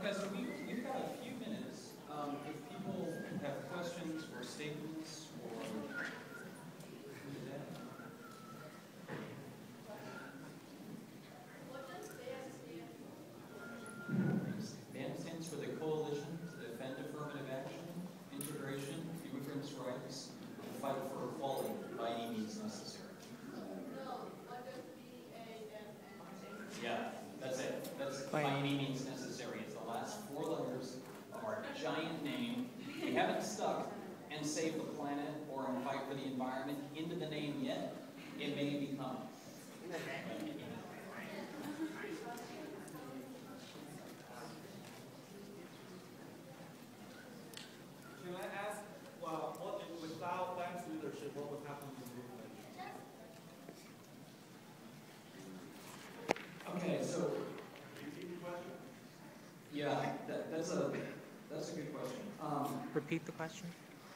Okay, so we've got a few minutes. If people have questions or statements or What does BAMN stand for? BAMN stands for the Coalition to Defend Affirmative Action, Integration, Immigrants' Rights, and Fight for Equality by any means necessary. No, what does BAMN stand for? Yeah, that's it. That's by any means necessary. It's the last 4 letters of our giant name. We haven't stuck and saved the planet or and fight for the environment into the name yet. It may become. Can I ask, well, what if without Lance's leadership, what would happen to the movement? Okay, so Repeat the question. yeah, that's a good question. Repeat the question.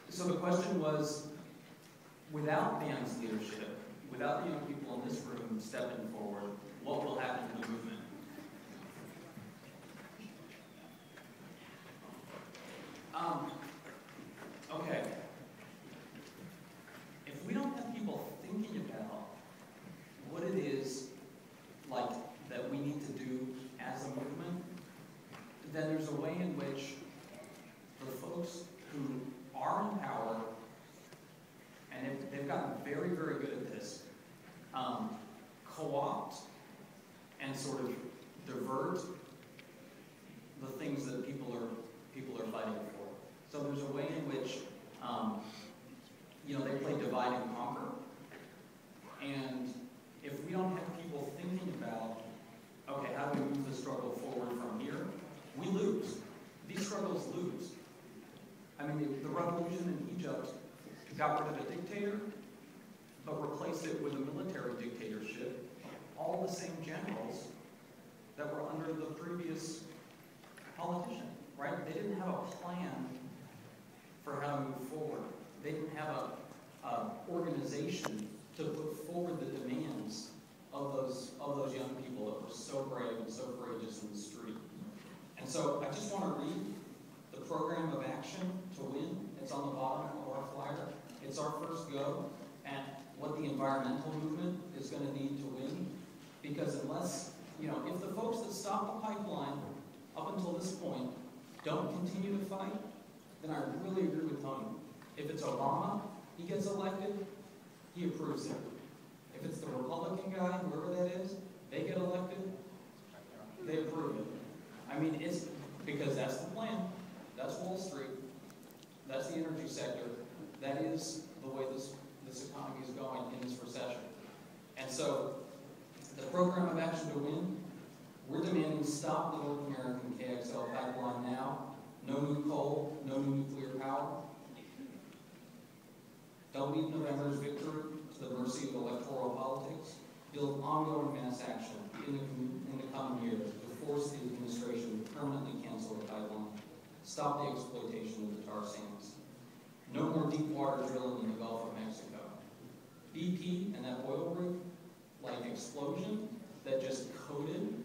So the question was, without BAMN's leadership, without the young people in this room stepping forward, what will happen to the movement? Okay. If we don't have people thinking about what it is like that we need to do as a movement, then there's a way in which the folks who are in power, and they've gotten very, very good at this, co-opt and sort of divert the things that people are fighting for. So there's a way in which, they play divide and conquer. And if we don't have people thinking about, okay, how do we move the struggle forward from here, we lose. These struggles lose. I mean, the revolution in Egypt got rid of a dictator, but replaced it with a military dictatorship. All the same generals that were under the previous politician, right? They didn't have a plan for how to move forward. They didn't have an organization to put forward the demands of those young people that were so brave and so courageous in the street. And so I just want to read the program of action to win. It's on the bottom of our flyer. It's our first go at what the environmental movement is going to need to win. Because unless, if the folks that stop the pipeline up until this point don't continue to fight, then I really agree with Tony. If it's Obama, he gets elected, he approves it. If it's the Republican guy, whoever that is, they get elected, they approve it. I mean, it's because that's the plan. That's Wall Street. That's the energy sector. That is the way this economy is going in this recession. And so, the program of action to win, we're demanding stop the North American KXL pipeline now. No new coal, no new nuclear power. Don't leave November's victory to the mercy of electoral politics. Build ongoing mass action in the coming years to force the administration to permanently cancel the pipeline. Stop the exploitation of the tar sands. No more deep water drilling in the Gulf of Mexico. BP and that oil rig, explosion that just coated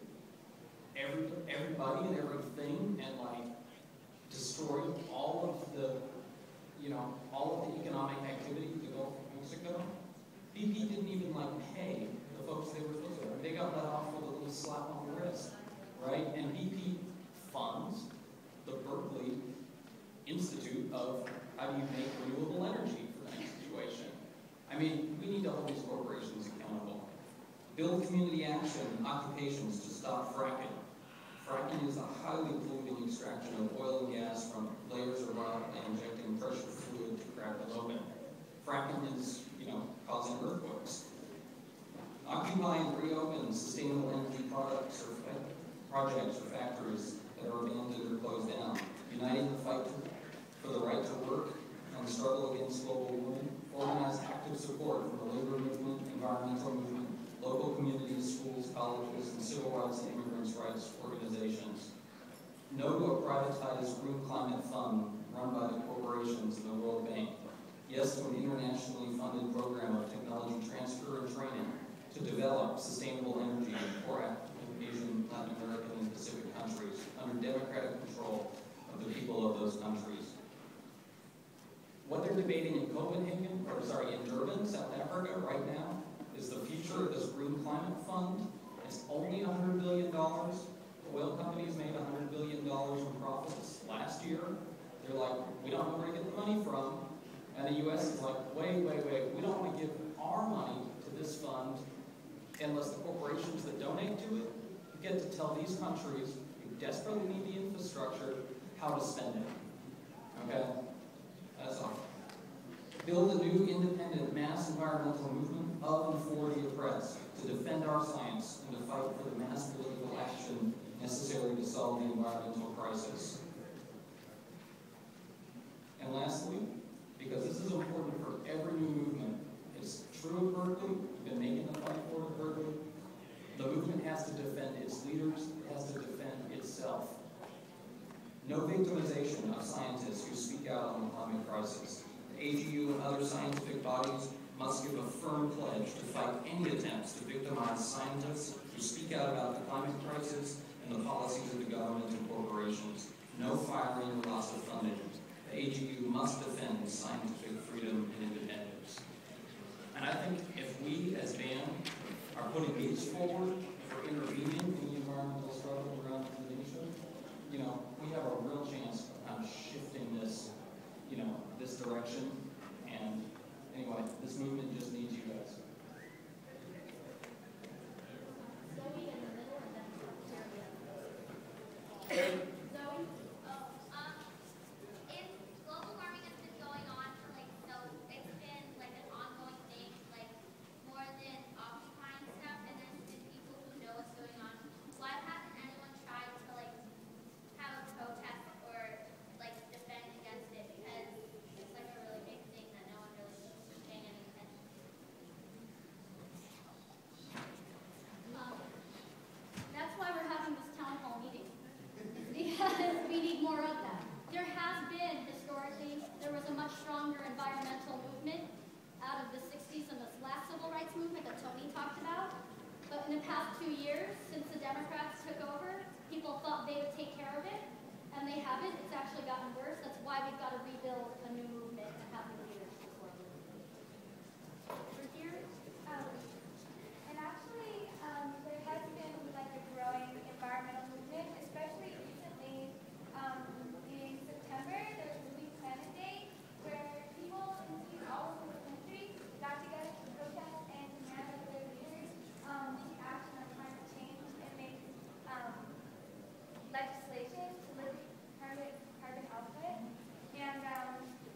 everybody and everything and destroyed all of the economic activity in the Gulf of Mexico. BP didn't even pay the folks they were supposed to. They got let off with a little slap on the wrist, right? And BP funds the Berkeley Institute of how do you make renewable energy for that situation. I mean, we need to hold these corporations accountable. Build community action and occupations to stop fracking. Fracking is a highly polluting extraction of oil and gas from layers of rock and injecting pressure fluid to crack it open. Fracking is, causing earthquakes. Occupy and reopen sustainable energy projects or factories that are abandoned or closed down. Uniting the fight for the right to work and struggle against global warming. Organize active support from the labor movement, environmental movement, local communities, schools, colleges, and civil rights and immigrants' rights organizations. No to a privatized green climate fund run by the corporations and the World Bank. Yes to an internationally funded program of technology transfer and training to develop sustainable energy in poor Asian, Latin American, and Pacific countries under democratic they're debating in Copenhagen, or sorry, in Durban, South Africa, right now, is the future of this green climate fund. It's only $100 billion. Oil companies made $100 billion in profits last year. They're like, we don't know where to get the money from. And the U.S. is like, wait, we don't want to give our money to this fund unless the corporations that donate to it get to tell these countries who desperately need the infrastructure how to spend it. Okay? That's all. Build a new independent mass environmental movement of and for the oppressed to defend our science and to fight for the mass political action necessary to solve the environmental crisis. And lastly, because this is important for every new movement, it's true at Berkeley, we've been making the fight for it at Berkeley, the movement has to defend its leaders, it has to defend itself. No victimization of scientists who speak out on the climate crisis. The AGU and other scientific bodies must give a firm pledge to fight any attempts to victimize scientists who speak out about the climate crisis and the policies of the government and corporations. No firing or loss of funding. The AGU must defend scientific freedom and independence. And I think if we, as BAMN, are putting these forward for intervening in the environmental struggle around the nation, you know, we have a real chance of kind of shifting this, you know, this direction. And anyway, this movement just needs you guys. Zoe in the middle and then Zoe. If global warming has been going on for it's been like an ongoing thing, like more than occupying stuff, and there's been people who know what's going on. Why hasn't anyone tried to have a protest or defend against it? Because it's a really big thing that no one really is paying any attention to. That's why we're having this town hall meeting, because we need more of that. There has been, historically, there was a much stronger environmental movement out of the 60s and this last civil rights movement that Tony talked about. But in the past 2 years, since the Democrats took over, people thought they would take care of it, and they haven't. It's actually gotten worse. That's why we've got to rebuild a new movement and have new leaders for it. Over here. And actually, there has been a growing environmental movement, especially recently. In September, there was a Big Planet Day where people in cities all over the country got together to protest and demand that their leaders take action on climate change and make legislation to limit carbon output. And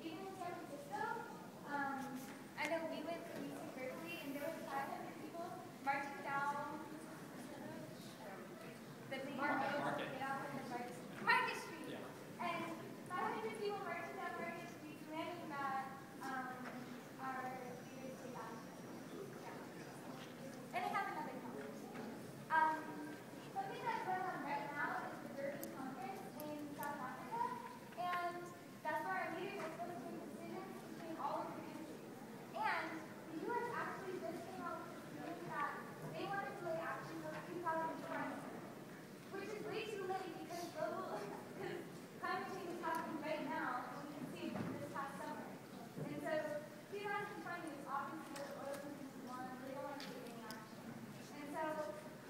even in San Francisco, I know we went to UC-Berkeley and there were 500 people marching down the main Market. Market Street. Yeah. And 500 people marching down Market Street demanding that our leaders take action. Yeah. And I have another comment. Something that's going on right now is the Durban conference in South Africa, and that's where our leaders are supposed to make decisions between all of the countries. And the U.S. actually just came out with a decision that they want to delay action till 2020, which is way too late because climate change is happening right now, and we can see it this past summer. And so 2020 is obviously what the oil companies want. They don't want to take any action. And so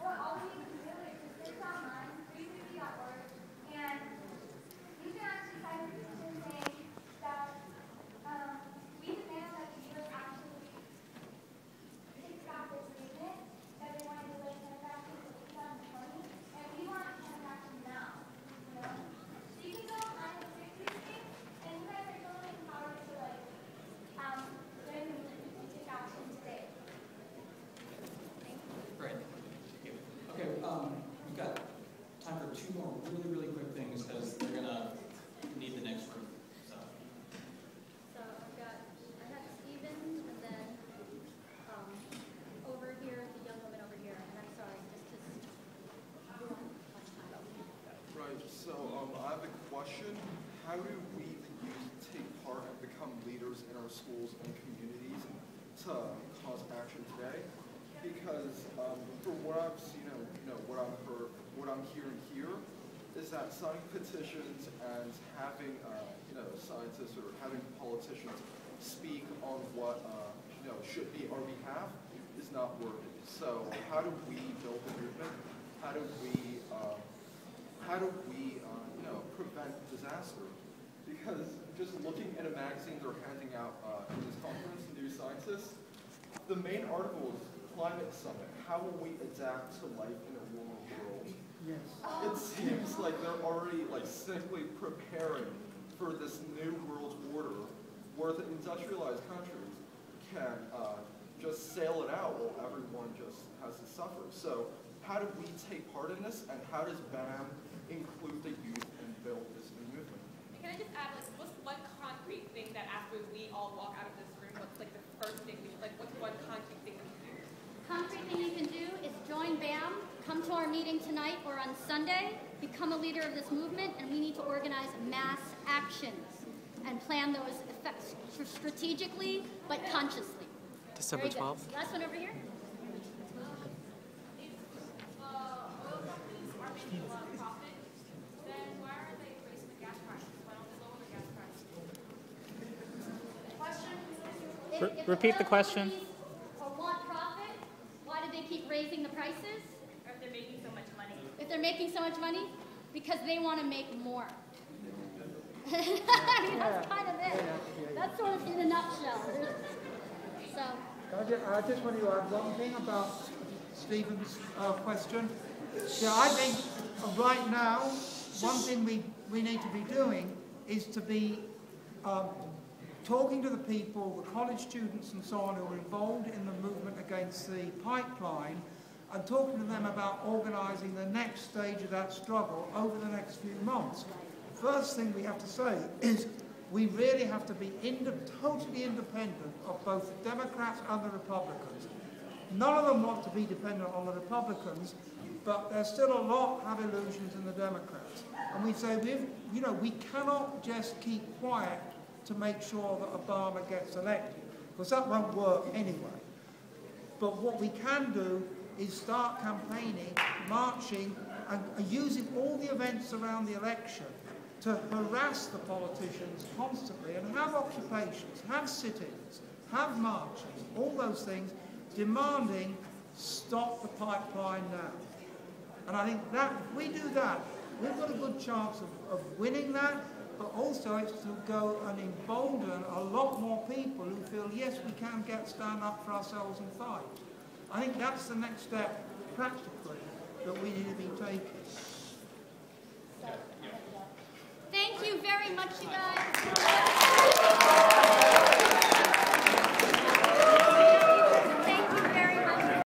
what all we need to do is just search online, 350.org, and you can actually sign a petition saying that we demand that the U.S. actually takes back their statement that they want to delay climate action until 2020, and we want climate action now. You know? So you can go online and search these things, and you guys are totally empowered to take action today. Thank you. Great. Okay, we've got time for 2 more really quick things because they're going to need the next group. So. So I have Steven, and then over here, the young woman over here. And I'm sorry, just because we don't have much time. Right, so I have a question. How do we, the youth, take part and become leaders in our schools and communities to cause action today? Because from what I've seen, what I've heard, what I'm hearing here, is that signing petitions and having scientists or having politicians speak on what should be our behalf is not working. So how do we build a movement? How do we prevent disaster? Because just looking at a magazine they're handing out in this conference, New Scientist, the main article is Climate Summit. How will we adapt to life in a warmer world? Yes. It seems like they're already simply preparing for this new world order where the industrialized countries can just sail it out while everyone just has to suffer. So how do we take part in this, and how does BAM include the youth and build this new movement? Can I just add, what's one concrete thing that after we all walk out of this room, what's the first thing, what's one concrete thing we can do? Concrete thing you can do is join BAM, come to our meeting tonight or on Sunday, become a leader of this movement, and we need to organize mass actions and plan those effects strategically but consciously. December 12th. Last one over here. If oil companies are making a lot of profit, then why aren't they raising the gas prices? Why don't they lower the gas prices? Question? If Repeat the oil question. companies want profit, why do they keep raising the prices? Or if they're making so much money? If they're making so much money, because they want to make more. That's kind of it. That's sort of in a nutshell. So. I just want to add one thing about Stephen's question. So I think right now, one thing we need to be doing is to be talking to the people, the college students and so on who are involved in the movement against the pipeline, and talking to them about organising the next stage of that struggle over the next few months. First thing we have to say is we really have to be totally independent of both the Democrats and the Republicans. None of them want to be dependent on the Republicans, but there's still a lot have illusions in the Democrats. And we say, we cannot just keep quiet to make sure that Obama gets elected, because that won't work anyway. But what we can do is start campaigning, marching, and using all the events around the election to harass the politicians constantly and have occupations, have sit-ins, have marches, all those things, demanding stop the pipeline now. And I think that if we do that, we've got a good chance of winning that, but also it's to go and embolden a lot more people who feel, yes, we can stand up for ourselves and fight. I think that's the next step, practically, that we need to be taking. Thank you very much, you guys.